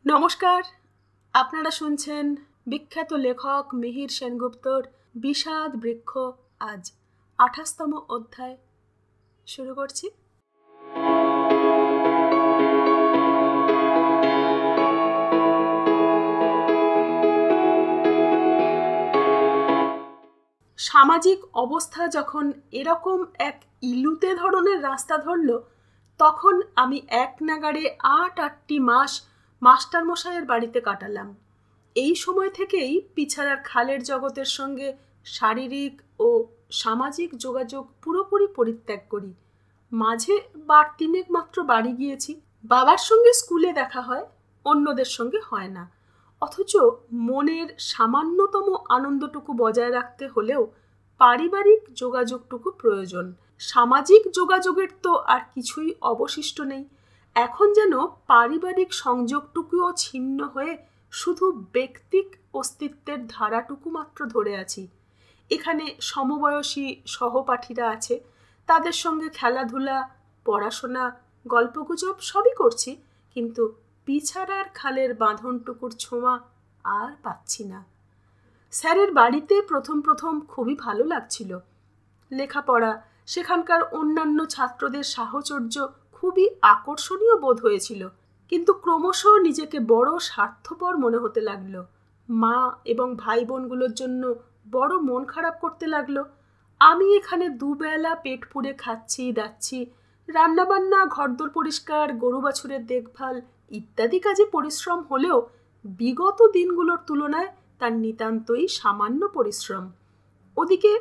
নমস্কার, আপনারা শুনছেন বিখ্যাত লেখক মিহির সেনগুপ্তর বিষাদ বৃক্ষ। আজ 28তম অধ্যায় শুরু করছি। সামাজিক অবস্থা যখন এরকম এক ইলুতে ধরনের রাস্তা ধরল, তখন আমি এক নাগাড়ে 8টি মাস মাস্টারমশাইয়ের বাড়িতে কাটালাম। এই সময় থেকেই পিছাড়ার খালের জগতের সঙ্গে শারীরিক ও সামাজিক যোগাযোগ পুরোপুরি পরিত্যাগ করি। মাঝে বার তিনেক মাত্র বাড়ি গিয়েছি। বাবার সঙ্গে স্কুলে দেখা হয়, অন্যদের সঙ্গে হয় না। অথচ মনের সামান্যতম আনন্দটুকু বজায় রাখতে হলেও পারিবারিক যোগাযোগটুকু প্রয়োজন। সামাজিক যোগাযোগের তো আর কিছুই অবশিষ্ট নেই। এখন যেন পারিবারিক সংযোগটুকুও ছিন্ন হয়ে শুধু ব্যক্তিক অস্তিত্বের ধারাটুকু মাত্র ধরে আছি। এখানে সমবয়সী সহপাঠীরা আছে, তাদের সঙ্গে খেলাধুলা, পড়াশোনা, গল্পগুজব সবই করছি, কিন্তু পিছাড়ার খালের বাঁধনটুকুর ছোঁয়া আর পাচ্ছি না। স্যারের বাড়িতে প্রথম খুবই ভালো লাগছিল। লেখাপড়া, সেখানকার অন্যান্য ছাত্রদের সাহচর্য খুবই আকর্ষণীয় বোধ হয়েছিল, কিন্তু ক্রমশ নিজেকে বড় স্বার্থপর মনে হতে লাগলো। মা এবং ভাই বোনগুলোর জন্য বড় মন খারাপ করতে লাগলো। আমি এখানে দুবেলা পেট পুড়ে খাচ্ছি দাচ্ছি, রান্নাবান্না, ঘরদোর পরিষ্কার, গরু বাছুরের দেখভাল ইত্যাদি কাজে পরিশ্রম হলেও বিগত দিনগুলোর তুলনায় তার নিতান্তই সামান্য পরিশ্রম। ওদিকে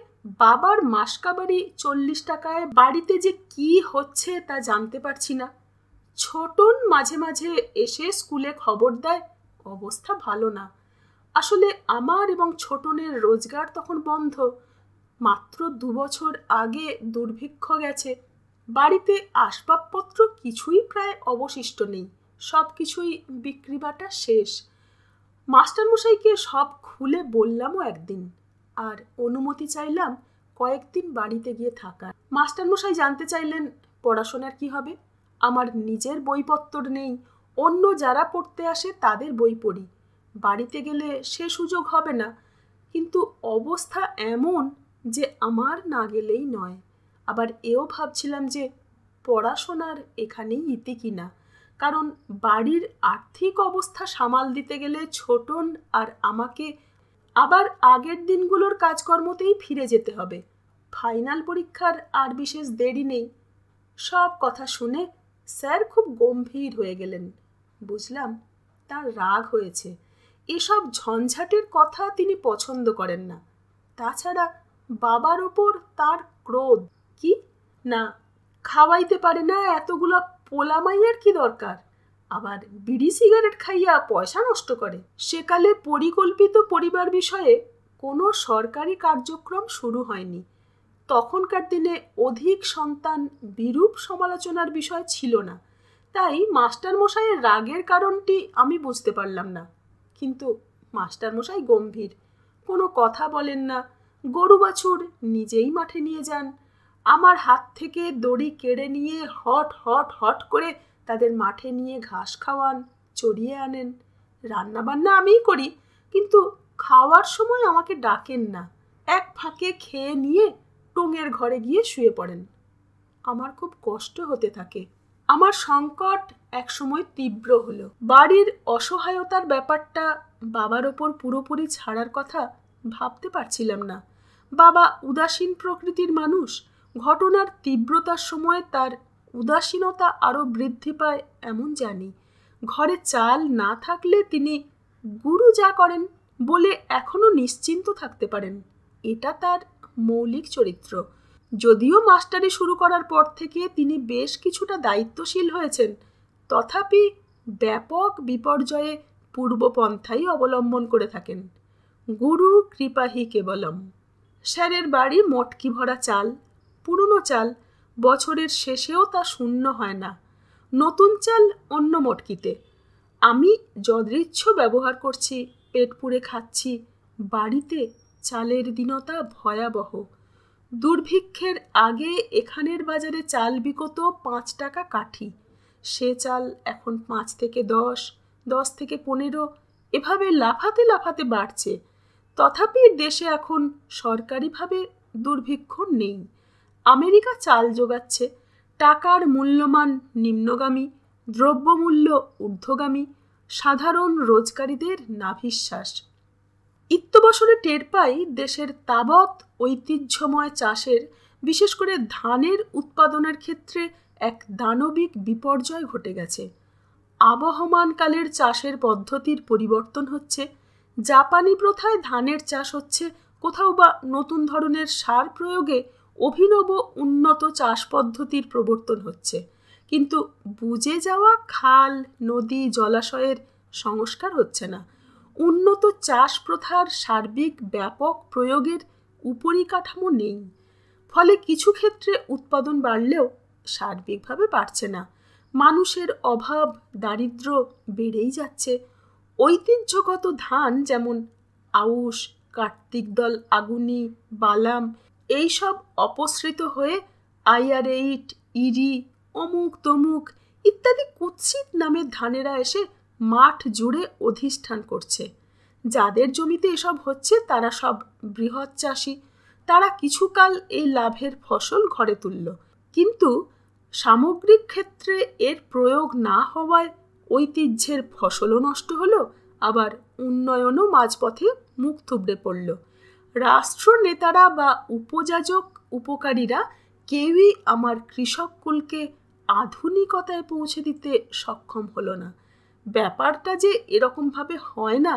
বাবার মাসকাবারি 40 টাকায় বাড়িতে যে কি হচ্ছে তা জানতে পারছি না। ছোটন মাঝে মাঝে এসে স্কুলে খবর দেয়, অবস্থা ভালো না। আসলে আমার এবং ছোটনের রোজগার তখন বন্ধ। মাত্র 2 বছর আগে দুর্ভিক্ষ গেছে। বাড়িতে আসবাবপত্র কিছুই প্রায় অবশিষ্ট নেই, সব কিছুই বিক্রি বাটা শেষ। মাস্টারমশাইকে সব খুলে বললামও একদিন, আর অনুমতি চাইলাম কয়েকদিন বাড়িতে গিয়ে থাকার। মাস্টারমশাই জানতে চাইলেন পড়াশোনার কি হবে। আমার নিজের বইপত্তর নেই, অন্য যারা পড়তে আসে তাদের বই পড়ি। বাড়িতে গেলে সে সুযোগ হবে না, কিন্তু অবস্থা এমন যে আমার না গেলেই নয়। আবার এও ভাবছিলাম যে পড়াশোনার এখানেই ইতি কিনা, কারণ বাড়ির আর্থিক অবস্থা সামাল দিতে গেলে ছোটন আর আমাকে আবার আগের দিনগুলোর কাজকর্মতেই ফিরে যেতে হবে। ফাইনাল পরীক্ষার আর বিশেষ দেরি নেই। সব কথা শুনে স্যার খুব গম্ভীর হয়ে গেলেন। বুঝলাম তার রাগ হয়েছে। এসব ঝঞ্ঝাটের কথা তিনি পছন্দ করেন না। তাছাড়া বাবার ওপর তার ক্রোধ। কি না, খাওয়াইতে পারে না এতগুলো পোলামাইয়ের কি দরকার, আবার বিড়ি সিগারেট খাইয়া পয়সা নষ্ট করে। সেকালে পরিকল্পিত পরিবার বিষয়ে কোনো সরকারি কার্যক্রম শুরু হয়নি। তখনকার দিনে অধিক সন্তান বিরূপ সমালোচনার বিষয় ছিল না। তাই মাস্টারমশাইয়ের রাগের কারণটি আমি বুঝতে পারলাম না। কিন্তু মাস্টারমশাই গম্ভীর, কোনো কথা বলেন না। গরু বাছুর নিজেই মাঠে নিয়ে যান, আমার হাত থেকে দড়ি কেড়ে নিয়ে হট হট হট করে তাদের মাঠে নিয়ে ঘাস খাওয়ান, চড়িয়ে আনেন। রান্নাবান্না আমিই করি, কিন্তু খাওয়ার সময় আমাকে ডাকেন না। এক ফাঁকে খেয়ে নিয়ে টঙের ঘরে গিয়ে শুয়ে পড়েন। আমার খুব কষ্ট হতে থাকে। আমার সংকট একসময় তীব্র হলো। বাড়ির অসহায়তার ব্যাপারটা বাবার ওপর পুরোপুরি ছাড়ার কথা ভাবতে পারছিলাম না। বাবা উদাসীন প্রকৃতির মানুষ। ঘটনার তীব্রতার সময় তার উদাসীনতা আরও বৃদ্ধি পায় এমন জানি। ঘরে চাল না থাকলে তিনি গুরু যা করেন বলে এখনো নিশ্চিন্ত থাকতে পারেন। এটা তার মৌলিক চরিত্র। যদিও মাস্টারি শুরু করার পর থেকে তিনি বেশ কিছুটা দায়িত্বশীল হয়েছেন, তথাপি ব্যাপক বিপর্যয়ে পূর্বপন্থাই অবলম্বন করে থাকেন। গুরু কৃপাহি কেবলম। স্যারের বাড়ি মটকি ভরা চাল, পুরনো চাল। বছরের শেষেও তা শূন্য হয় না। নতুন চাল অন্য মটকিতে। আমি যদৃচ্ছ ব্যবহার করছি, পেট পুড়ে খাচ্ছি। বাড়িতে চালের দীনতা ভয়াবহ। দুর্ভিক্ষের আগে এখানের বাজারে চাল বিকত 5 টাকা কাঠি। সে চাল এখন 5 থেকে 10, 10 থেকে 15 এভাবে লাফাতে লাফাতে বাড়ছে। তথাপি দেশে এখন সরকারিভাবে দুর্ভিক্ষ নেই। আমেরিকা চাল যোগাচ্ছে, টাকার মূল্যমান নিম্নগামী, দ্রব্যমূল্য ঊর্ধ্বগামী, সাধারণ রোজগারীদের নাভিশ্বাস। ইত্যবসরে টের পাই দেশের তাবৎ ঐতিহ্যময় চাষের, বিশেষ করে ধানের উৎপাদনের ক্ষেত্রে এক দানবিক বিপর্যয় ঘটে গেছে। আবহমানকালের চাষের পদ্ধতির পরিবর্তন হচ্ছে, জাপানি প্রথায় ধানের চাষ হচ্ছে, কোথাও বা নতুন ধরনের সার প্রয়োগে অভিনব উন্নত চাষ পদ্ধতির প্রবর্তন হচ্ছে, কিন্তু বুজে যাওয়া খাল, নদী, জলাশয়ের সংস্কার হচ্ছে না। উন্নত চাষ প্রথার সার্বিক ব্যাপক প্রয়োগের উপরিকাঠামো নেই। ফলে কিছু ক্ষেত্রে উৎপাদন বাড়লেও সার্বিকভাবে বাড়ছে না। মানুষের অভাব, দারিদ্র্য বেড়েই যাচ্ছে। ঐতিহ্যগত ধান যেমন আউশ, কার্তিক দল, আগুনি, বালাম এইসব অপসৃত হয়ে IR8, ইরি, অমুক তমুক ইত্যাদি কুৎসিত নামের ধানেরা এসে মাঠ জুড়ে অধিষ্ঠান করছে। যাদের জমিতে এসব হচ্ছে তারা সব বৃহৎ চাষি। তারা কিছুকাল এই লাভের ফসল ঘরে তুলল, কিন্তু সামগ্রিক ক্ষেত্রে এর প্রয়োগ না হওয়ায় ঐতিহ্যের ফসলও নষ্ট হলো, আবার উন্নয়নও মাঝপথে মুখ থুবড়ে পড়ল। রাষ্ট্রনেতারা বা উপযাজক উপকারীরা কেউই আমার কৃষককুলকে আধুনিকতায় পৌঁছে দিতে সক্ষম হলো না। ব্যাপারটা যে এরকমভাবে হয় না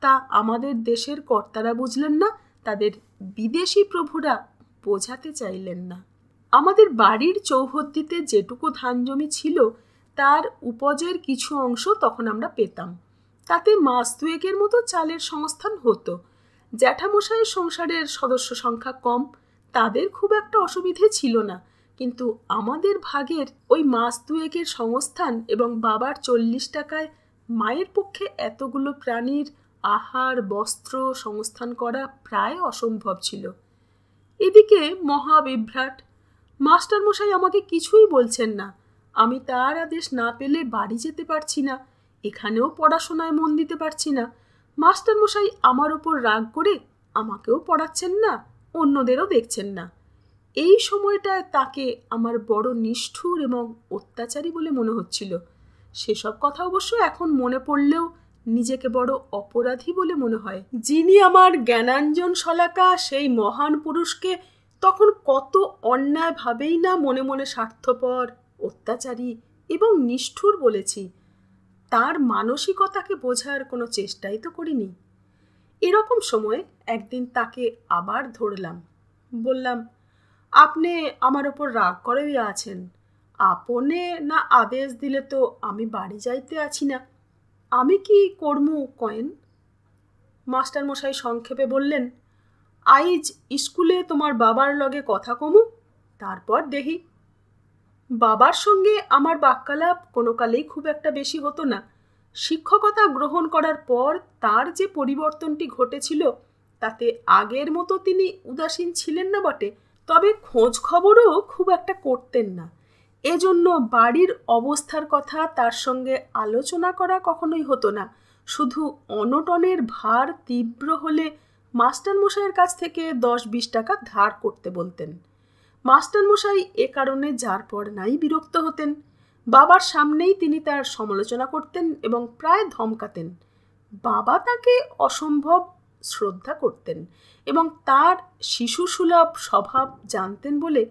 তা আমাদের দেশের কর্তারা বুঝলেন না, তাদের বিদেশি প্রভুরা বোঝাতে চাইলেন না। আমাদের বাড়ির চৌহদ্দিতে যেটুকু ধান জমি ছিল তার উপজের কিছু অংশ তখন আমরা পেতাম। তাতে মাস দুয়েকের মতো চালের সংস্থান হতো। জ্যাঠামশাইয়ের সংসারের সদস্য সংখ্যা কম, তাদের খুব একটা অসুবিধে ছিল না, কিন্তু আমাদের ভাগের ওই মাস দুয়েকের সংস্থান এবং বাবার 40 টাকায় মায়ের পক্ষে এতগুলো প্রাণীর আহার, বস্ত্র সংস্থান করা প্রায় অসম্ভব ছিল। এদিকে মহাবিভ্রাট। মাস্টারমশাই আমাকে কিছুই বলছেন না। আমি তার আদেশ না পেলে বাড়ি যেতে পারছি না, এখানেও পড়াশোনায় মন দিতে পারছি না। মাস্টারমশাই আমার ওপর রাগ করে আমাকেও পড়াচ্ছেন না, অন্যদেরও দেখছেন না। এই সময়টায় তাকে আমার বড় নিষ্ঠুর এবং অত্যাচারী বলে মনে হচ্ছিল। সেসব কথা অবশ্য এখন মনে পড়লেও নিজেকে বড় অপরাধী বলে মনে হয়। যিনি আমার জ্ঞানাঞ্জন শলাকা সেই মহান পুরুষকে তখন কত অন্যায়ভাবেই না মনে মনে স্বার্থপর, অত্যাচারী এবং নিষ্ঠুর বলেছি, তার মানসিকতাকে বোঝার কোনো চেষ্টাই তো করিনি। এরকম সময় একদিন তাকে আবার ধরলাম। বললাম, আপনি আমার ওপর রাগ করে আছেন। আপনে না আদেশ দিলে তো আমি বাড়ি যাইতে আছি না, আমি কি করমু কয়েন? মাস্টারমশাই সংক্ষেপে বললেন, আইজ স্কুলে তোমার বাবার লগে কথা কমু, তারপর দেখি। বাবার সঙ্গে আমার বাক্যালাপ কোনো কালেই খুব একটা বেশি হতো না। শিক্ষকতা গ্রহণ করার পর তার যে পরিবর্তনটি ঘটেছিল তাতে আগের মতো তিনি উদাসীন ছিলেন না বটে, তবে খোঁজ খবরও খুব একটা করতেন না। এজন্য বাড়ির অবস্থার কথা তার সঙ্গে আলোচনা করা কখনোই হতো না। শুধু অনটনের ভার তীব্র হলে মাস্টারমশাইয়ের কাছ থেকে 10-20 টাকা ধার করতে বলতেন। মাস্টারমশাই এ কারণে যার পর নাই বিরক্ত হতেন। বাবার সামনেই তিনি তার সমালোচনা করতেন এবং প্রায় ধমকাতেন। বাবা তাকে অসম্ভব শ্রদ্ধা করতেন এবং তার শিশুসুলভ স্বভাব জানতেন বলে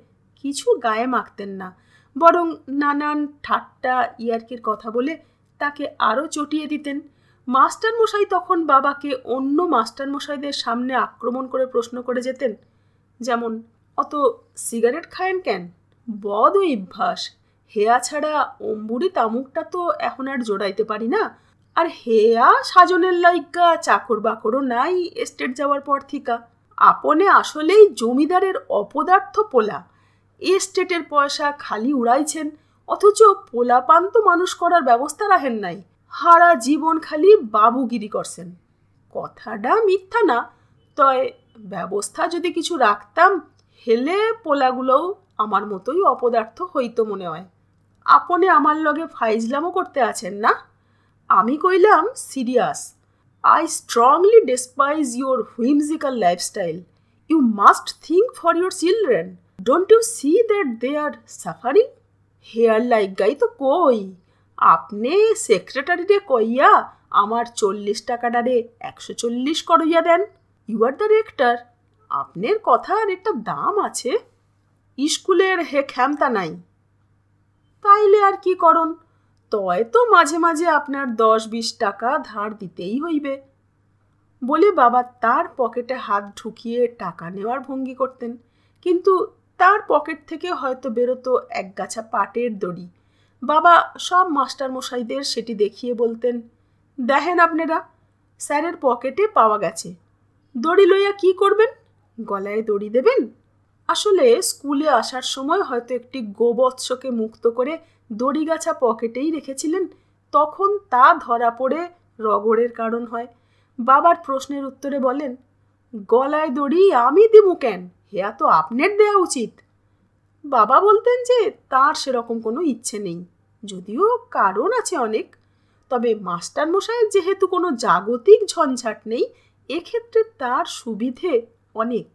কিছু গায়ে মাখতেন না, বরং নানান ঠাট্টা ইয়ার্কির কথা বলে তাকে আরও চটিয়ে দিতেন। মাস্টারমশাই তখন বাবাকে অন্য মাস্টারমশাইদের সামনে আক্রমণ করে প্রশ্ন করে যেতেন, যেমন, অত সিগারেট খায়েন কেন? বদ অভ্যাস, হেয়া ছাড়া অম্বুরি তামুকটা তো এখন আর জোড়াইতে পারি না, আর হেয়া সাজনের লাইগা চাকর বাকরও নাই এস্টেট যাওয়ার পর থিকা। আপনে আসলেই জমিদারের অপদার্থ পোলা, এস্টেটের পয়সা খালি উড়াইছেন, অথচ পোলাপান তো মানুষ করার ব্যবস্থা রাখেন নাই, হারা জীবন খালি বাবুগিরি করছেন। কথাটা মিথ্যা না, তয় ব্যবস্থা যদি কিছু রাখতাম হেলে পোলাগুলোও আমার মতোই অপদার্থ হইতো মনে হয়। আপনি আমার লগে ফাইজলামও করতে আছেন না? আমি কইলাম, serious. I strongly despise your whimsical lifestyle. You must think for your children. Don't you see that they are suffering? হেয়ার লাইগাই তো কই, আপনি সেক্রেটারিরে কইয়া আমার 40 টাকাটারে 140 করইয়া দেন। ইউ আর দ্য রেক্টর, আপনার কথার একটা দাম আছে। স্কুলের হে ক্ষমতা নাই। তাইলে আর কি করন, তয় তো মাঝে মাঝে আপনার 10-20 টাকা ধার দিতেই হইবে। বলে বাবা তার পকেটে হাত ঢুকিয়ে টাকা নেওয়ার ভঙ্গি করতেন, কিন্তু তার পকেট থেকে হয়তো বেরোতো একগাছা পাটের দড়ি। বাবা সব মাস্টারমশাইদের সেটি দেখিয়ে বলতেন, দেখেন আপনারা, স্যারের পকেটে পাওয়া গেছে। দড়ি লইয়া কি করবেন? গলায় দড়ি দেবেন? আসলে স্কুলে আসার সময় হয়তো একটি গোবৎসকে মুক্ত করে দড়িগাছা পকেটেই রেখেছিলেন, তখন তা ধরা পড়ে রগড়ের কারণ হয়। বাবার প্রশ্নের উত্তরে বলেন, গলায় দড়ি আমি দিমু কেন, হেয়া তো আপনার দেয়া উচিত। বাবা বলতেন যে তার সেরকম কোনো ইচ্ছে নেই, যদিও কারণ আছে অনেক। তবে মাস্টারমশাইয়ের যেহেতু কোনো জাগতিক ঝঞ্ঝাট নেই, এক্ষেত্রে তার সুবিধে অনেক।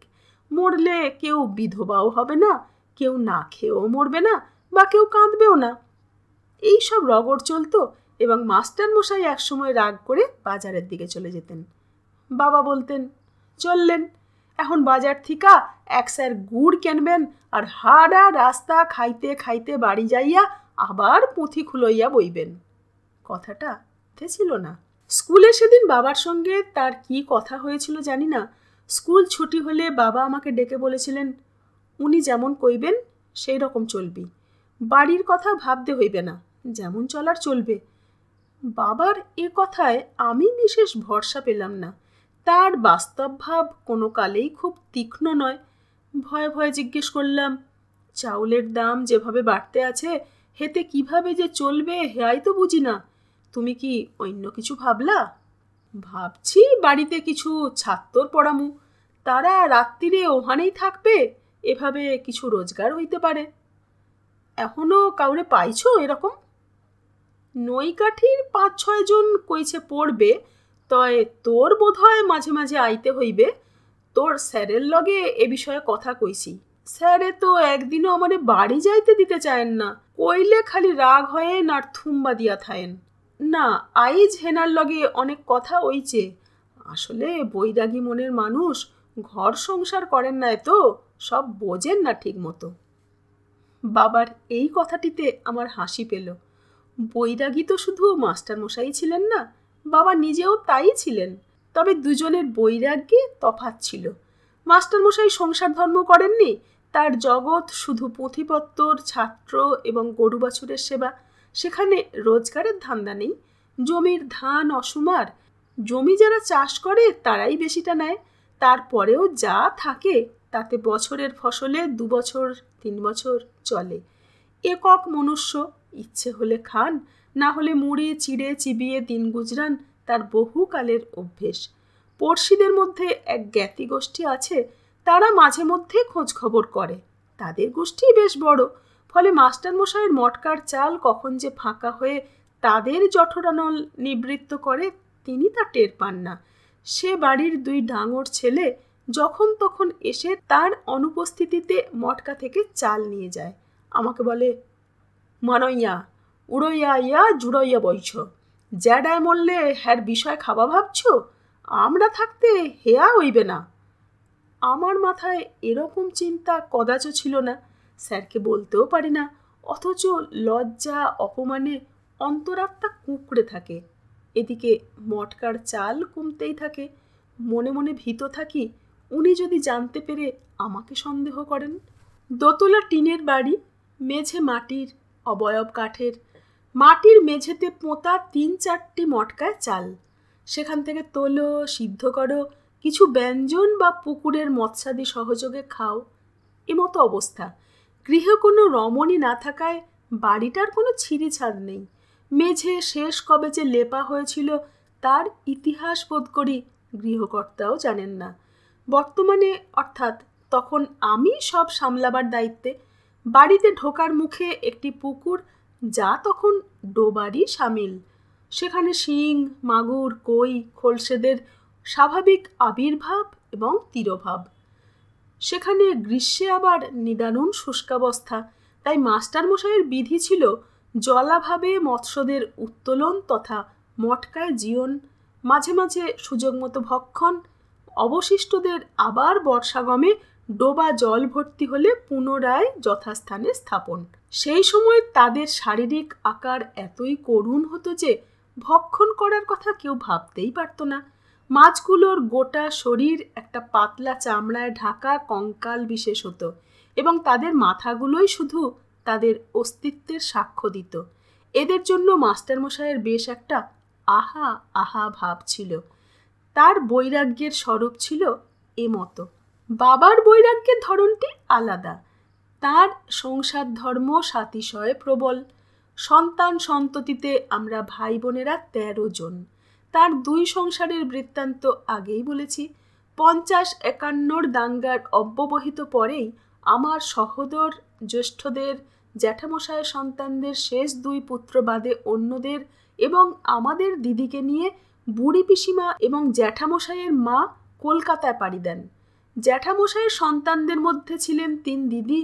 মরলে কেউ বিধবাও হবে না, কেউ না খেয়েও মরবে না, বা কেউ কাঁদবেও না। এই সব রগড় চলতো এবং মাস্টারমশাই একসময় রাগ করে বাজারের দিকে চলে যেতেন। বাবা বলতেন, চললেন, এখন বাজার থিকা 1 সের গুড় কেনবেন আর হাড়া রাস্তা খাইতে খাইতে বাড়ি যাইয়া আবার পুঁথি খুলইয়া বইবেন। কথাটা ছিল না। স্কুলে সেদিন বাবার সঙ্গে তার কি কথা হয়েছিল জানি না। স্কুল ছুটি হলে বাবা আমাকে ডেকে বলেছিলেন, উনি যেমন কইবেন সেই রকম চলবি, বাড়ির কথা ভাবতে হইবে না, যেমন চলার চলবে। বাবার এ কথায় আমি বিশেষ ভরসা পেলাম না। তার বাস্তব ভাব কোনো কালেই খুব তীক্ষ্ণ নয়। ভয়ে ভয়ে জিজ্ঞেস করলাম, চাউলের দাম যেভাবে বাড়তে আছে, হেতে কিভাবে যে চলবে হেয়াই তো বুঝি না। তুমি কি অন্য কিছু ভাবলা? ভাবছি বাড়িতে কিছু ছাত্তর পড়ামু, তারা রাত্রিরে ওখানেই থাকবে, এভাবে কিছু রোজগার হইতে পারে। এখনো কাউরে পাইছো এরকম? নৈকাঠির 5-6 জন কইছে পড়বে, তয় তোর বোধ হয় মাঝে মাঝে আইতে হইবে। তোর স্যারের লগে এ বিষয়ে কথা কইছি। স্যারে তো একদিনও আমারে বাড়ি যাইতে দিতে চায়েন না, কইলে খালি রাগ হয়ে নার থুম্বা দিয়া থায়েন। না, আইজ হেনার লগে অনেক কথা হইছে। আসলে বৈরাগী মনের মানুষ, ঘর সংসার করেন না, তো সব বোঝেন না ঠিক মতো। বাবার এই কথাটিতে আমার হাসি পেল। বৈরাগী তো শুধু মাস্টারমশাই ছিলেন না, বাবা নিজেও তাই ছিলেন। তবে দুজনের বৈরাগ্যে তফাৎ ছিল। মাস্টারমশাই সংসার ধর্ম করেননি, তার জগৎ শুধু পুঁথিপত্তর, ছাত্র এবং গরু বাছুরের সেবা। সেখানে রোজগারের ধান্দা নেই। জমির ধান অসুমার, জমি যারা চাষ করে তারাই বেশিটা নেয়। তারপরেও যা থাকে তাতে বছরের ফসলে 2 বছর 3 বছর চলে। একক মনুষ্য, ইচ্ছে হলে খান, না হলে মুড়ি চিড়ে চিবিয়ে দিন গুজরান তার বহুকালের অভ্যেস। পড়শিদের মধ্যে এক জ্ঞাতি গোষ্ঠী আছে, তারা মাঝে মধ্যে খোঁজ খবর করে। তাদের গোষ্ঠী বেশ বড়, ফলে মাস্টারমশাইয়ের মটকার চাল কখন যে ফাঁকা হয়ে তাদের জঠরানল নিবৃত্ত করে তিনি তা টের পান না। সে বাড়ির 2 ডাঙর ছেলে যখন তখন এসে তার অনুপস্থিতিতে মটকা থেকে চাল নিয়ে যায়। আমাকে বলে, মানইয়া উড়ইয়া ইয়া জুড়ইয়া বইছ, জ্যাডায় মরলে হ্যার বিষয় খাওয়া ভাবছ, আমরা থাকতে হেয়া হইবে না। আমার মাথায় এরকম চিন্তা কদাচ ছিল না। স্যারকে বলতেও পারি না, অথচ লজ্জা অপমানে অন্তরাত্মা কুঁকড়ে থাকে। এদিকে মটকার চাল কমতেই থাকে। মনে মনে ভীত থাকি, উনি যদি জানতে পেরে আমাকে সন্দেহ করেন। দোতলা টিনের বাড়ি, মেঝে মাটির, অবয়ব কাঠের। মাটির মেঝেতে পোঁতা 3-4টি মটকায় চাল। সেখান থেকে তোলো, সিদ্ধ করো, কিছু ব্যঞ্জন বা পুকুরের মৎস্যাদি সহযোগে খাও, এমতো অবস্থা। গৃহে কোনো রমণী না থাকায় বাড়িটার কোনো ছিঁড়িছাড় নেই। মেঝে শেষ কবে যে লেপা হয়েছিল তার ইতিহাস বোধ করি গৃহকর্তাও জানেন না। বর্তমানে, অর্থাৎ তখন আমি সব সামলাবার দায়িত্বে। বাড়িতে ঢোকার মুখে একটি পুকুর, যা তখন ডোবারই সামিল। সেখানে শিং, মাগুর, কই, খোলসেদের স্বাভাবিক আবির্ভাব এবং তিরোভাব। সেখানে গ্রীষ্মে আবার নিদারুণ শুষ্কাবস্থা, তাই মাস্টারমশাইয়ের বিধি ছিল জলাভাবে মৎস্যদের উত্তোলন তথা মটকায় জীয়ন, মাঝে মাঝে সুযোগ মতো ভক্ষণ, অবশিষ্টদের আবার বর্ষাগমে ডোবা জল ভর্তি হলে পুনরায় যথাস্থানে স্থাপন। সেই সময় তাদের শারীরিক আকার এতই করুণ হতো যে ভক্ষণ করার কথা কেউ ভাবতেই পারত না। মাছগুলোর গোটা শরীর একটা পাতলা চামড়ায় ঢাকা কঙ্কাল বিশেষ হতো এবং তাদের মাথাগুলোই শুধু তাদের অস্তিত্বের সাক্ষ্য দিত। এদের জন্য মাস্টারমশাইয়ের বেশ একটা আহা আহা ভাব ছিল। তার বৈরাগ্যের স্বরূপ ছিল মতো। বাবার বৈরাগ্যের ধরনটি আলাদা। তার সংসার ধর্ম সাতিশয়ে প্রবল। সন্তান সন্ততিতে আমরা ভাই বোনেরা 13 জন। তার 2 সংসারের বৃত্তান্ত আগেই বলেছি। 50-51 দাঙ্গার অব্যবহিত পরেই আমার সহোদর জ্যেষ্ঠদের, জ্যাঠামশায়ের সন্তানদের শেষ 2 পুত্র বাদে অন্যদের এবং আমাদের দিদিকে নিয়ে বুড়ি পিসিমা এবং জ্যাঠামশাইয়ের মা কলকাতায় পাড়ি দেন। জ্যাঠামশাইয়ের সন্তানদের মধ্যে ছিলেন 3 দিদি,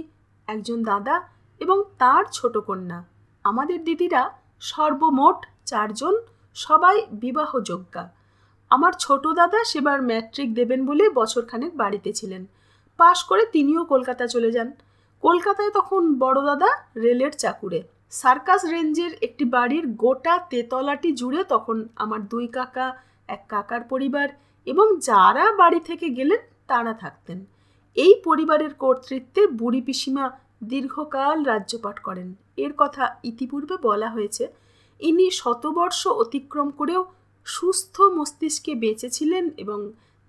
একজন দাদা এবং তার ছোট কন্যা। আমাদের দিদিরা সর্বমোট 4 জন, সবাই বিবাহযোগ্যা। আমার ছোট দাদা সেবার ম্যাট্রিক দেবেন বলে বছরখানেক বাড়িতে ছিলেন। পাশ করে তিনিও কলকাতা চলে যান। কলকাতায় তখন বড় দাদা রেলের চাকুরে। সার্কাস রেঞ্জের একটি বাড়ির গোটা তেতলাটি জুড়ে তখন আমার 2 কাকা, এক কাকার পরিবার এবং যারা বাড়ি থেকে গেলেন তারা থাকতেন। এই পরিবারের কর্তৃত্বে বুড়ি পিসিমা দীর্ঘকাল রাজ্যপাট করেন। এর কথা ইতিপূর্বে বলা হয়েছে। ইনি শতবর্ষ অতিক্রম করেও সুস্থ মস্তিষ্কে বেঁচেছিলেন এবং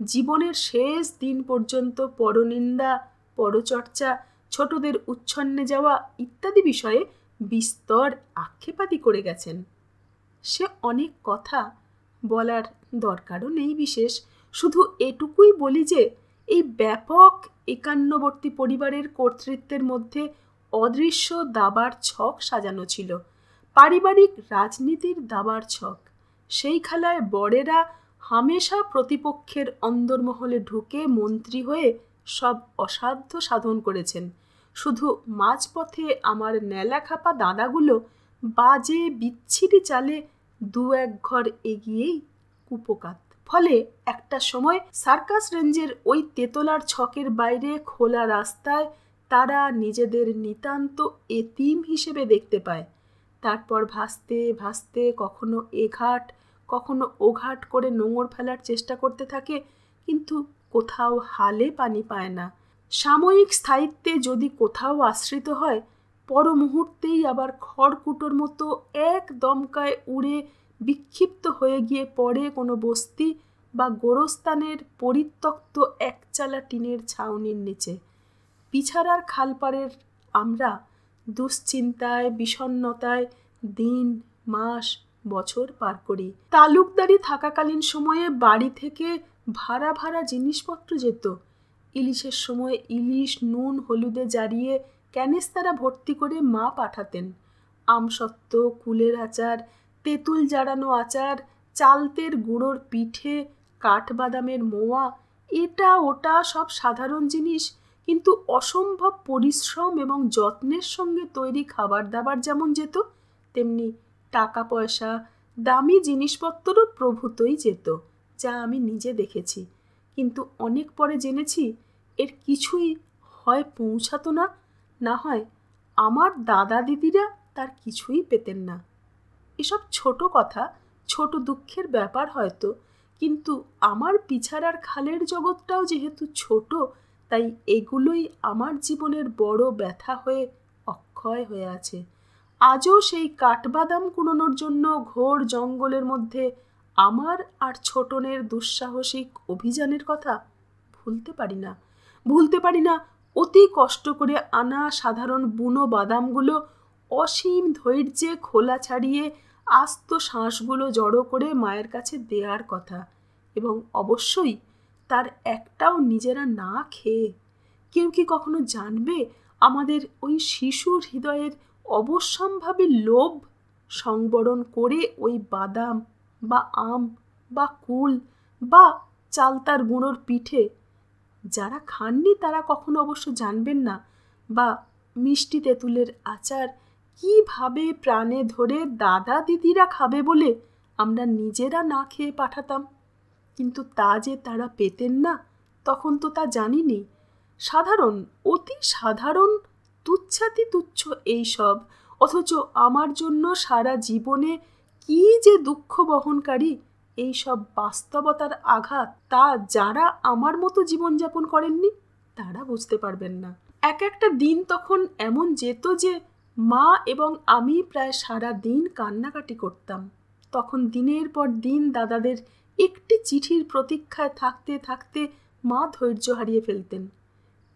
জীবনের শেষ দিন পর্যন্ত পরনিন্দা, পরচর্চা, ছোটদের উচ্ছন্নে যাওয়া ইত্যাদি বিষয়ে বিস্তর আক্ষেপাতি করে গেছেন। সে অনেক কথা বলার দরকারও নেই বিশেষ। শুধু এটুকুই বলি যে এই ব্যাপক একান্নবর্তী পরিবারের কর্তৃত্বের মধ্যে অদৃশ্য দাবার ছক সাজানো ছিল, পারিবারিক রাজনীতির দাবার ছক। সেই খেলায় বড়েরা হামেশা প্রতিপক্ষের অন্দরমহলে ঢুকে মন্ত্রী হয়ে সব অসাধ্য সাধন করেছেন। শুধু মাঝপথে আমার নেলাখাপা দাদাগুলো বাজে বিচ্ছিরি চালে 2-1 ঘর এগিয়েই কুপোকাত। ফলে একটা সময় সার্কাস রেঞ্জের ওই তেতলার ছকের বাইরে খোলা রাস্তায় তারা নিজেদের নিতান্ত এতিম হিসেবে দেখতে পায়। তারপর ভাসতে ভাসতে কখনো এঘাট কখনো ওঘাট করে নোঙর ফেলার চেষ্টা করতে থাকে, কিন্তু কোথাও হালে পানি পায় না। সাময়িক স্থায়িত্বে যদি কোথাও আশ্রিত হয়, পর মুহূর্তেই আবার খড়কুটোর মতো এক দমকায় উড়ে বিক্ষিপ্ত হয়ে গিয়ে পড়ে কোনো বস্তি বা গোরস্থানের পরিত্যক্ত একচালা টিনের ছাউনির নিচে। পিছাড়ার খালপাড়ের আমরা দুশ্চিন্তায়, বিষণ্ণতায় দিন, মাস, বছর পার করি। তালুকদারি থাকাকালীন সময়ে বাড়ি থেকে ভাড়া ভাড়া জিনিসপত্র যেত। ইলিশের সময় ইলিশ নুন হলুদে জারিয়ে ক্যানেস্তারা ভর্তি করে মা পাঠাতেন। আমসত্ত্ব, কুলের আচার, তেঁতুল জারানো আচার, চালতের গুঁড়োর পিঠে, কাঠবাদামের মোয়া, এটা ওটা সব সাধারণ জিনিস, কিন্তু অসম্ভব পরিশ্রম এবং যত্নের সঙ্গে তৈরি খাবার দাবার যেমন যেত, তেমনি টাকা পয়সা, দামি জিনিসপত্রও প্রভূতই যেত, যা আমি নিজে দেখেছি। কিন্তু অনেক পরে জেনেছি এর কিছুই হয় পৌঁছাতো না, না হয় আমার দাদা দিদিরা তার কিছুই পেতেন না। এসব ছোট কথা, ছোট দুঃখের ব্যাপার হয়তো, কিন্তু আমার পিছাড়ার খালের জগৎটাও যেহেতু ছোট, তাই এগুলোই আমার জীবনের বড় ব্যথা হয়ে অক্ষয় হয়ে আছে। আজও সেই কাঠবাদাম কুড়োনোর জন্য ঘোর জঙ্গলের মধ্যে আমার আর ছোটনের দুঃসাহসিক অভিযানের কথা ভুলতে পারি না। অতি কষ্ট করে আনা সাধারণ বুনো বাদামগুলো অসীম ধৈর্যে খোলা ছাড়িয়ে আস্ত শাঁসগুলো জড়ো করে মায়ের কাছে দেওয়ার কথা, এবং অবশ্যই তার একটাও নিজেরা না খেয়ে। কেউ কি কখনো জানবে আমাদের ওই শিশুর হৃদয়ের অবশ্যম্ভাবী লোভ সংবরণ করে ওই বাদাম বা আম বা কুল বা চালতার গুঁড়োর পিঠে, যারা খাননি তারা কখনো অবশ্য জানবেন না, বা মিষ্টি তেঁতুলের আচার কিভাবে প্রাণে ধরে দাদা দিদিরা খাবে বলে আমরা নিজেরা না খেয়ে পাঠাতাম। কিন্তু তা যে তারা পেতেন না তখন তো তা জানিনি। সাধারণ, অতি সাধারণ, তুচ্ছাতি তুচ্ছ এইসব, অথচ আমার জন্য সারা জীবনে কি যে দুঃখ বহনকারী এইসব বাস্তবতার আঘাত, তা যারা আমার মতো জীবনযাপন করেননি তারা বুঝতে পারবেন না। এক একটা দিন তখন এমন যেত যে মা এবং আমি প্রায় সারা দিন কান্নাকাটি করতাম। তখন দিনের পর দিন দাদাদের একটি চিঠির প্রতীক্ষায় থাকতে থাকতে মা ধৈর্য হারিয়ে ফেলতেন।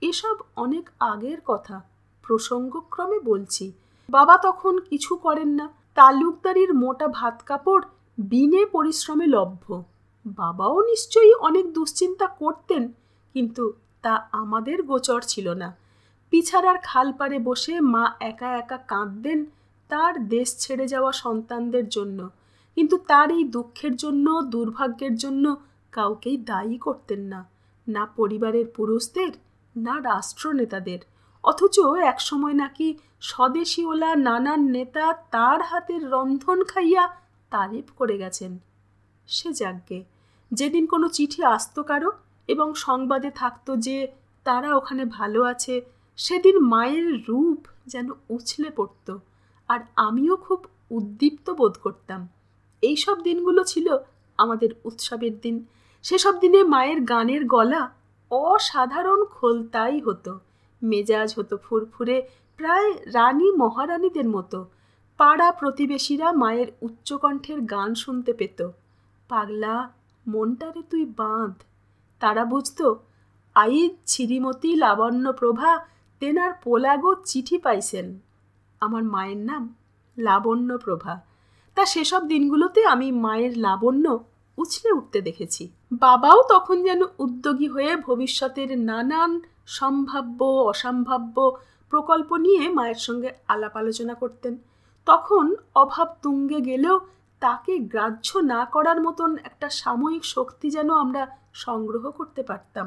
এসব অনেক আগের কথা, প্রসঙ্গক্রমে বলছি। বাবা তখন কিছু করেন না, তালুকদারির মোটা ভাত কাপড় বিনে পরিশ্রমে লভ্য। বাবাও নিশ্চয়ই অনেক দুশ্চিন্তা করতেন, কিন্তু তা আমাদের গোচর ছিল না। পিছাড়ার খাল পাড়ে বসে মা একা একা কাঁদতেন তার দেশ ছেড়ে যাওয়া সন্তানদের জন্য, কিন্তু তার এই দুঃখের জন্য, দুর্ভাগ্যের জন্য কাউকেই দায়ী করতেন না, না পরিবারের পুরুষদের, না রাষ্ট্রনেতাদের। অথচ একসময় নাকি স্বদেশীওলা নানান নেতা তার হাতের রন্ধন খাইয়া তারিফ করে গেছেন। সে যাগ্গে, যেদিন কোনো চিঠি আসতো কারো এবং সংবাদে থাকতো যে তারা ওখানে ভালো আছে, সেদিন মায়ের রূপ যেন উছলে পড়ত, আর আমিও খুব উদ্দীপ্ত বোধ করতাম। এইসব দিনগুলো ছিল আমাদের উৎসবের দিন। সেসব দিনে মায়ের গানের গলা অসাধারণ খোলতাই হতো, মেজাজ হতো ফুরফুরে, প্রায় রানী মহারানীদের মতো। পাড়া প্রতিবেশীরা মায়ের উচ্চকণ্ঠের গান শুনতে পেত। পাগলা মনটারে তুই বাঁধ, তারা বুঝত আইজ শ্রীমতী লাবণ্য প্রভা তেনার পোলাগো চিঠি পাইছেন। আমার মায়ের নাম লাবণ্য প্রভা। তা সেসব দিনগুলোতে আমি মায়ের লাবণ্য উছলে উঠতে দেখেছি। বাবাও তখন যেন উদ্যোগী হয়ে ভবিষ্যতের নানান সম্ভাব্য অসম্ভাব্য প্রকল্প নিয়ে মায়ের সঙ্গে আলাপ আলোচনা করতেন। তখন অভাব তুঙ্গে গেলেও তাকে গ্রাহ্য না করার মতন একটা সাময়িক শক্তি যেন আমরা সংগ্রহ করতে পারতাম।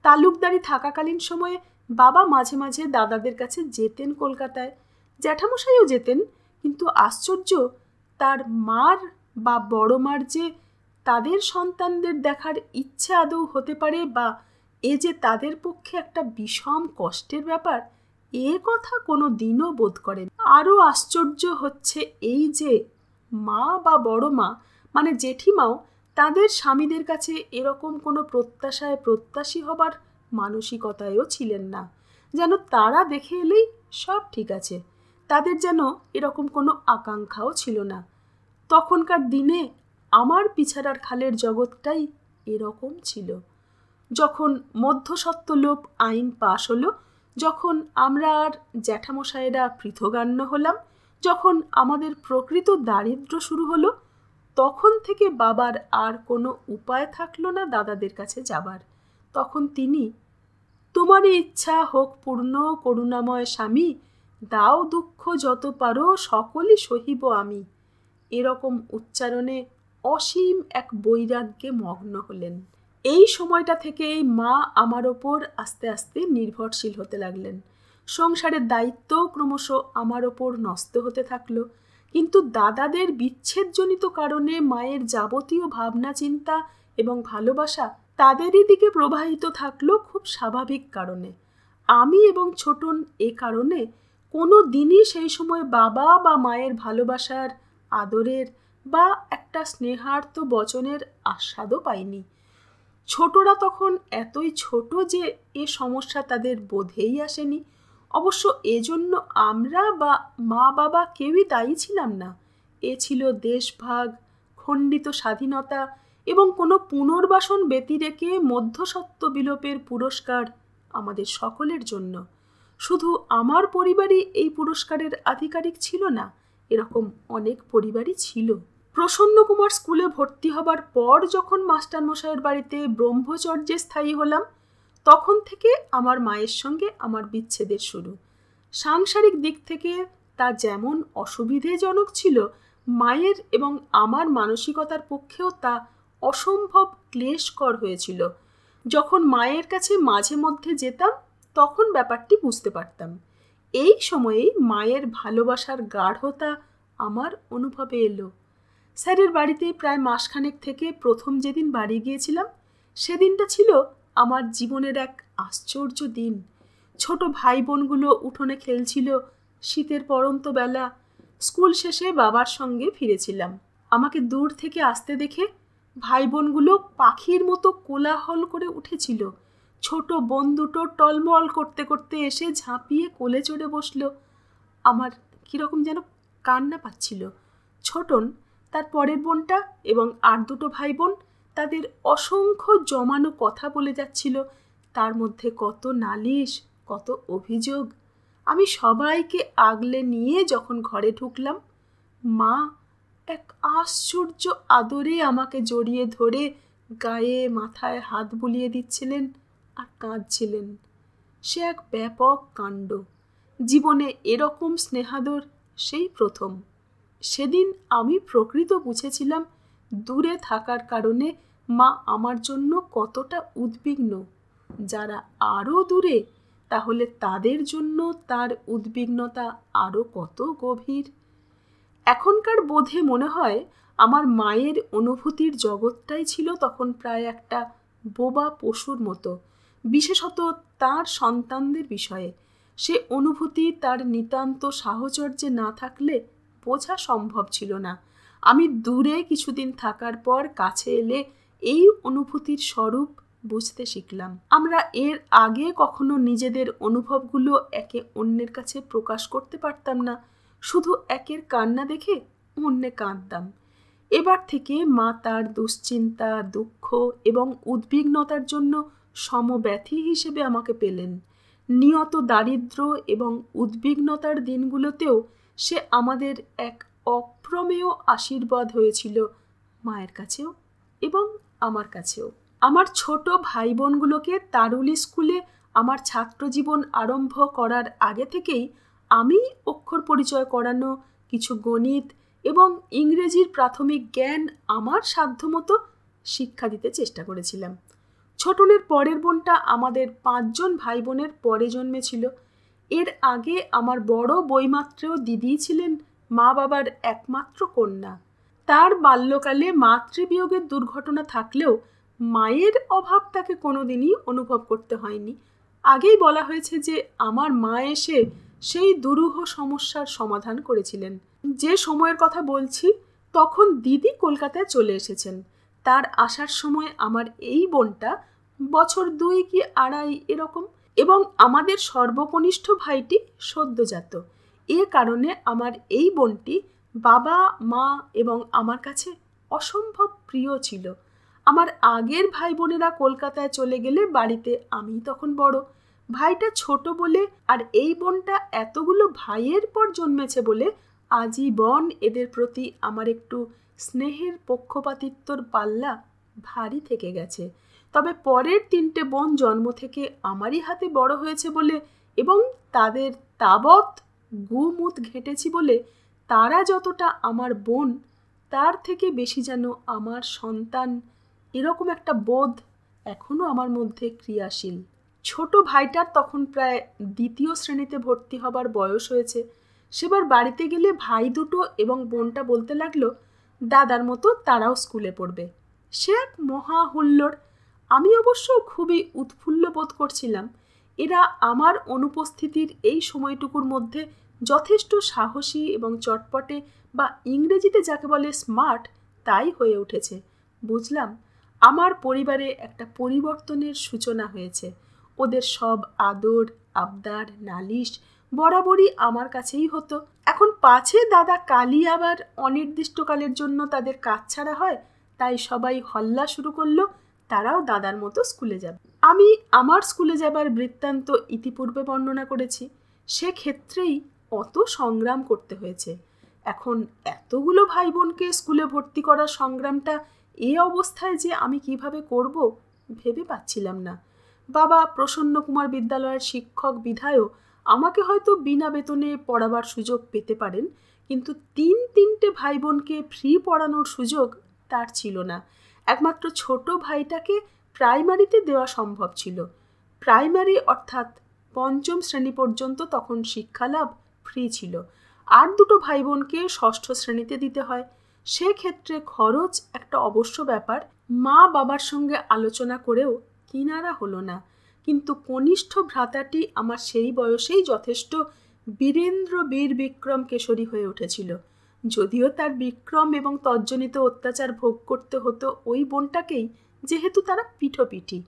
তালুকদারি থাকাকালীন সময়ে বাবা মাঝে মাঝে দাদাদের কাছে যেতেন কলকাতায়, জ্যাঠামশাইও যেতেন, কিন্তু আশ্চর্য, তার মার বা বড় মার যে তাদের সন্তানদের দেখার ইচ্ছে আদৌ হতে পারে, বা এ যে তাদের পক্ষে একটা বিষম কষ্টের ব্যাপার, এ কথা কোনো দিনও বোধ করেন। আরও আশ্চর্য হচ্ছে এই যে মা বা বড় মা মানে জেঠিমাও তাদের স্বামীদের কাছে এরকম কোনো প্রত্যাশায় প্রত্যাশী হবার মানসিকতায়ও ছিলেন না। যেন তারা দেখে এলেই সব ঠিক আছে, তাদের যেন এরকম কোনো আকাঙ্ক্ষাও ছিল না। তখনকার দিনে আমার পিছাড়ার খালের জগৎটাই এরকম ছিল। যখন মধ্যস্বত্ব লোপ আইন পাশ হলো, যখন আমরা আর জ্যাঠামশায়েরা পৃথগান্য হলাম, যখন আমাদের প্রকৃত দারিদ্র্য শুরু হলো, তখন থেকে বাবার আর কোনো উপায় থাকলো না দাদাদের কাছে যাবার। তখন তিনি, তোমারই ইচ্ছা হোক পূর্ণ করুণাময় স্বামী, দাও দুঃখ যত পারো সকলই সহিব আমি, এরকম উচ্চারণে অসীম এক বৈরাগ্যে মগ্ন হলেন। এই সময়টা থেকেই মা আমার ওপর আস্তে আস্তে নির্ভরশীল হতে লাগলেন। সংসারের দায়িত্ব ক্রমশ আমার ওপর ন্যস্ত হতে থাকলো। কিন্তু দাদাদের বিচ্ছেদজনিত কারণে মায়ের যাবতীয় ভাবনা চিন্তা এবং ভালোবাসা তাদেরই দিকে প্রবাহিত থাকলো খুব স্বাভাবিক কারণে। আমি এবং ছোটন এ কারণে কোনো দিনই সেই সময় বাবা বা মায়ের ভালোবাসার, আদরের বা একটা স্নেহার্ত বচনের আস্বাদও পাইনি। ছোটরা তখন এতই ছোট যে এ সমস্যা তাদের বোধেই আসেনি। অবশ্য এজন্য আমরা বা মা বাবা কেউই দায়ী ছিলাম না। এ ছিল দেশভাগ, খণ্ডিত স্বাধীনতা এবং কোনো পুনর্বাসন ব্যতিরেকে মধ্যস্বত্ব বিলোপের পুরস্কার আমাদের সকলের জন্য। শুধু আমার পরিবারই এই পুরস্কারের আধিকারিক ছিল না, এরকম অনেক পরিবারই ছিল। প্রসন্ন কুমার স্কুলে ভর্তি হবার পর যখন মাস্টারমশাইয়ের বাড়িতে ব্রহ্মচর্যে স্থায়ী হলাম, তখন থেকে আমার মায়ের সঙ্গে আমার বিচ্ছেদের শুরু। সাংসারিক দিক থেকে তা যেমন অসুবিধেজনক ছিল, মায়ের এবং আমার মানসিকতার পক্ষেও তা অসম্ভব ক্লেশকর হয়েছিল। যখন মায়ের কাছে মাঝে মধ্যে যেতাম তখন ব্যাপারটি বুঝতে পারতাম। এই সময়েই মায়ের ভালোবাসার গাঢ়তা আমার অনুভবে এলো। স্যারের বাড়িতে প্রায় মাসখানেক থেকে প্রথম যেদিন বাড়ি গিয়েছিলাম, সেদিনটা ছিল আমার জীবনের এক আশ্চর্য দিন। ছোট ভাই বোনগুলো উঠোনে খেলছিল। শীতের পড়ন্ত বেলা। স্কুল শেষে বাবার সঙ্গে ফিরেছিলাম। আমাকে দূর থেকে আসতে দেখে ভাই বোনগুলো পাখির মতো কোলাহল করে উঠেছিল। ছোট বোন দুটো টলমল করতে করতে এসে ঝাঁপিয়ে কোলে চড়ে বসল। আমার কীরকম যেন কান্না পাচ্ছিল। ছোটন, তার পরের বোনটা এবং আর দুটো ভাই বোন তাদের অসংখ্য জমানো কথা বলে যাচ্ছিল। তার মধ্যে কত নালিশ, কত অভিযোগ। আমি সবাইকে আগলে নিয়ে যখন ঘরে ঢুকলাম, মা এক আশ্চর্য আদরে আমাকে জড়িয়ে ধরে গায়ে মাথায় হাত বুলিয়ে দিচ্ছিলেন আর কাঁদছিলেন। সে এক ব্যাপক কাণ্ড। জীবনে এরকম স্নেহাদর সেই প্রথম। সেদিন আমি প্রকৃত বুঝেছিলাম দূরে থাকার কারণে মা আমার জন্য কতটা উদ্বিগ্ন। যারা আরও দূরে, তাহলে তাদের জন্য তার উদ্বিগ্নতা আরও কত গভীর। এখনকার বোধে মনে হয় আমার মায়ের অনুভূতির জগৎটাই ছিল তখন প্রায় একটা বোবা পশুর মতো, বিশেষত তার সন্তানদের বিষয়ে। সে অনুভূতি তার নিতান্ত সাহচর্যে না থাকলে বোঝা সম্ভব ছিল না। আমি দূরে কিছুদিন থাকার পর কাছে এলে এই অনুভূতির স্বরূপ বুঝতে শিখলাম। আমরা এর আগে কখনো নিজেদের অনুভবগুলো একে অন্যের কাছে প্রকাশ করতে পারতাম না। শুধু একের কান্না দেখে অন্যে কাঁদতাম। এবার থেকে মা তার দুশ্চিন্তা, দুঃখ এবং উদ্বিগ্নতার জন্য সমব্যথী হিসেবে আমাকে পেলেন। নিয়ত দারিদ্র্য এবং উদ্বিগ্নতার দিনগুলোতেও সে আমাদের এক অপ্রমেয় আশীর্বাদ হয়েছিল, মায়ের কাছেও এবং আমার কাছেও। আমার ছোট ভাই বোনগুলোকে তারুলি স্কুলে আমার ছাত্রজীবন আরম্ভ করার আগে থেকেই আমি অক্ষর পরিচয় করানো, কিছু গণিত এবং ইংরেজির প্রাথমিক জ্ঞান আমার সাধ্যমতো শিক্ষা দিতে চেষ্টা করেছিলাম। ছোটনের পরের বোনটা আমাদের 5 জন ভাই বোনের পরে জন্মেছিল। এর আগে আমার বড় বৈমাত্রেয় দিদিই ছিলেন মা বাবার একমাত্র কন্যা। তার বাল্যকালে মাতৃবিয়োগের দুর্ঘটনা থাকলেও মায়ের অভাব তাকে কোনোদিনই অনুভব করতে হয়নি। আগেই বলা হয়েছে যে আমার মা এসে সেই দুরূহ সমস্যার সমাধান করেছিলেন। যে সময়ের কথা বলছি তখন দিদি কলকাতায় চলে এসেছেন। তার আসার সময় আমার এই বোনটা বছর 2 কি 2.5 এরকম, এবং আমাদের সর্বকনিষ্ঠ ভাইটি সদ্যজাত। এ কারণে আমার এই বোনটি বাবা, মা এবং আমার কাছে অসম্ভব প্রিয় ছিল। আমার আগের ভাই বোনেরা কলকাতায় চলে গেলে বাড়িতে আমি তখন বড়। ভাইটা ছোট বলে আর এই বোনটা এতগুলো ভাইয়ের পর জন্মেছে বলে আজীবন এদের প্রতি আমার একটু স্নেহের পক্ষপাতিত্বর পাল্লা ভারী থেকে গেছে। তবে পরের 3টে বোন জন্ম থেকে আমারই হাতে বড় হয়েছে বলে এবং তাদের তাবৎ গুমুত ঘেঁটেছি বলে তারা যতটা আমার বোন তার থেকে বেশি যেন আমার সন্তান, এরকম একটা বোধ এখনও আমার মধ্যে ক্রিয়াশীল। ছোট ভাইটার তখন প্রায় 2য় শ্রেণীতে ভর্তি হবার বয়স হয়েছে। সেবার বাড়িতে গেলে ভাই দুটো এবং বোনটা বলতে লাগলো দাদার মতো তারাও স্কুলে পড়বে। সে এক মহা হুল্লোড়। আমি অবশ্য খুবই উৎফুল্ল বোধ করছিলাম। এরা আমার অনুপস্থিতির এই সময়টুকুর মধ্যে যথেষ্ট সাহসী এবং চটপটে, বা ইংরেজিতে যাকে বলে স্মার্ট, তাই হয়ে উঠেছে। বুঝলাম আমার পরিবারে একটা পরিবর্তনের সূচনা হয়েছে। ওদের সব আদর, আবদার, নালিশ বরাবরই আমার কাছেই হতো। এখন পাছে দাদা কালই আবার অনির্দিষ্টকালের জন্য তাদের কাজ ছাড়া হয়, তাই সবাই হল্লা শুরু করলো তারাও দাদার মতো স্কুলে যাবে। আমি আমার স্কুলে যাবার বৃত্তান্ত ইতিপূর্বে বর্ণনা করেছি। সেক্ষেত্রেই অত সংগ্রাম করতে হয়েছে। এখন এতগুলো ভাই বোনকে স্কুলে ভর্তি করার সংগ্রামটা এই অবস্থায় যে আমি কিভাবে করব ভেবে পাচ্ছিলাম না। বাবা প্রসন্ন কুমার বিদ্যালয়ের শিক্ষক বিধায়ও আমাকে হয়তো বিনা বেতনে পড়াবার সুযোগ পেতে পারেন, কিন্তু 3 ভাই বোনকে ফ্রি পড়ানোর সুযোগ তার ছিল না। একমাত্র ছোট ভাইটাকে প্রাইমারিতে দেওয়া সম্ভব ছিল। প্রাইমারি অর্থাৎ 5ম শ্রেণী পর্যন্ত তখন শিক্ষালাভ ফ্রি ছিল। আর 2 ভাই বোনকে 6ষ্ঠ শ্রেণীতে দিতে হয়। সেক্ষেত্রে খরচ একটা অবশ্য ব্যাপার। মা বাবার সঙ্গে আলোচনা করেও কিনারা হলো না। কিন্তু কনিষ্ঠ ভ্রাতাটি আমার সেই বয়সেই যথেষ্ট বীরেন্দ্র বীর বিক্রম কেশরী হয়ে উঠেছিল। যদিও তার বিক্রম এবং তজ্জনিত অত্যাচার ভোগ করতে হতো ওই বোনটাকেই, যেহেতু তারা পিঠোপিঠি।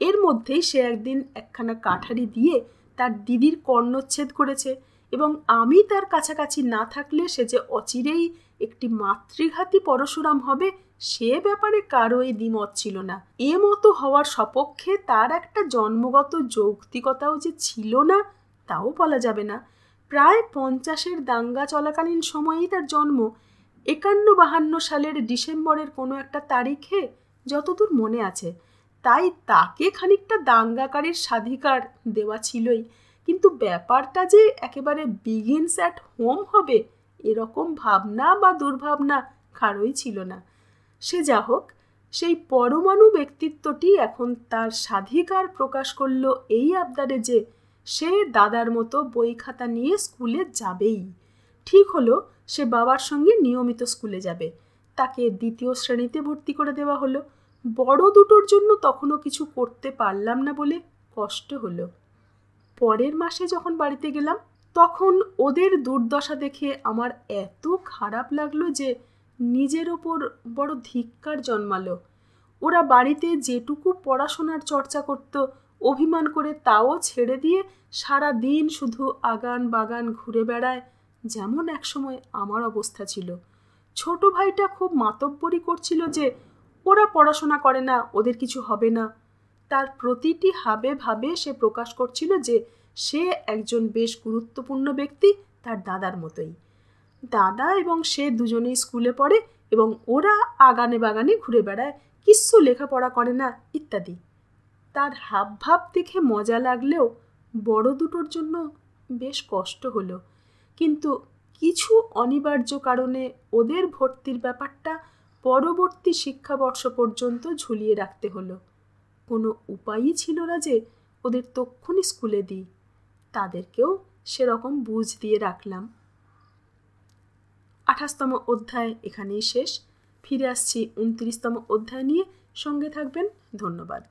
এর মধ্যেই সে একদিন একখানা কাঠারি দিয়ে তার দিদির কর্ণচ্ছেদ করেছে, এবং আমি তার কাছাকাছি না থাকলে সে যে অচিরেই একটি মাতৃঘাতী পরশুরাম হবে, সে ব্যাপারে কারোই দ্বিমত ছিল না। এ মতো হওয়ার সপক্ষে তার একটা জন্মগত যৌক্তিকতাও যে ছিল না, তাও বলা যাবে না। প্রায় 50-এর দাঙ্গা চলাকালীন সময়েই তার জন্ম। 51-52 সালের ডিসেম্বরের কোনো একটা তারিখে, যতদূর মনে আছে। তাই তাকে খানিকটা দাঙ্গাকারীর স্বাধিকার দেওয়া ছিলই, কিন্তু ব্যাপারটা যে একেবারে বিগিনস অ্যাট হোম হবে, এরকম ভাবনা বা দুর্ভাবনা কারোই ছিল না। সে যা হোক, সেই পরমাণু ব্যক্তিত্বটি এখন তার স্বাধিকার প্রকাশ করল এই আবদারে যে সে দাদার মতো বই খাতা নিয়ে স্কুলে যাবেই। ঠিক হলো, সে বাবার সঙ্গে নিয়মিত স্কুলে যাবে। তাকে 2য় শ্রেণীতে ভর্তি করে দেওয়া হলো। বড় দুটোর জন্য তখনও কিছু করতে পারলাম না বলে কষ্ট হলো। পরের মাসে যখন বাড়িতে গেলাম, তখন ওদের দুর্দশা দেখে আমার এত খারাপ লাগলো যে নিজের ওপর বড় ধিক্কার জন্মালো। ওরা বাড়িতে যেটুকু পড়াশোনার চর্চা করত, অভিমান করে তাও ছেড়ে দিয়ে সারা দিন শুধু আগান বাগান ঘুরে বেড়ায়, যেমন একসময় আমার অবস্থা ছিল। ছোট ভাইটা খুব মাতব্বরি করছিল যে ওরা পড়াশোনা করে না, ওদের কিছু হবে না। তার প্রতিটি হাবে ভাবে সে প্রকাশ করছিল যে সে একজন বেশ গুরুত্বপূর্ণ ব্যক্তি, তার দাদার মতোই। দাদা এবং সে দুজনেই স্কুলে পড়ে এবং ওরা আগানে বাগানে ঘুরে বেড়ায়, কিচ্ছু লেখাপড়া করে না ইত্যাদি। তার হাবভাব দেখে মজা লাগলেও বড় দুটোর জন্য বেশ কষ্ট হলো। কিন্তু কিছু অনিবার্য কারণে ওদের ভর্তির ব্যাপারটা পরবর্তী শিক্ষাবর্ষ পর্যন্ত ঝুলিয়ে রাখতে হলো। কোনো উপায়ই ছিল না যে ওদের তক্ষুনি স্কুলে দিই। তাদেরকেও সেরকম বুঝ দিয়ে রাখলাম। 28তম অধ্যায় এখানেই শেষ। ফিরে আসছি 29তম অধ্যায় নিয়ে। সঙ্গে থাকবেন। ধন্যবাদ।